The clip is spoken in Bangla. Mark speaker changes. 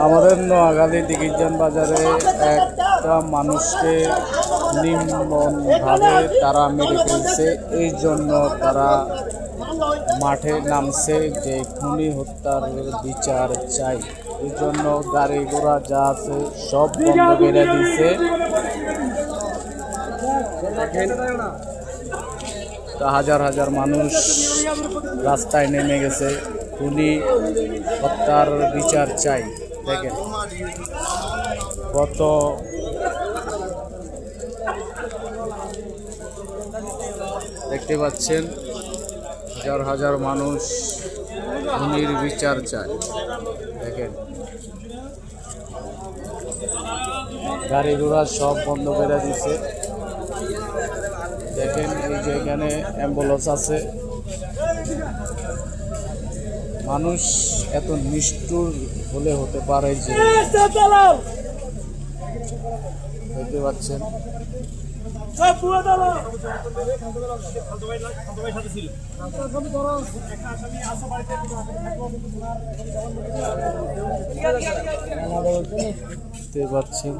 Speaker 1: আমাদের নোয়াখালী দিঘিরজান বাজারে একটা মানুষকে নির্মমভাবে তারা মেরে ফেলছে। এই জন্য তারা মাঠে নামছে যে খুনি হত্যার বিচার চাই। এই জন্য গাড়ি ঘোড়া যা আছে সব বন্ধ করে দিয়েছে। হাজার হাজার মানুষ রাস্তায় নেমে গেছে, খুনি হত্যার বিচার চাই। দেখেন কত দেখতে পাচ্ছেন, হাজার হাজার মানুষ খুনির বিচার চায়। দেখেন গাড়ি ঘোড়া সব বন্ধ করে দিছে। দেখেন এই যে এখানে অ্যাম্বুলেন্স আছে। মানুষ এত নিষ্ঠুর হলে হতে পারে যে, দেখতে পাচ্ছেন দেখতে পাচ্ছেন।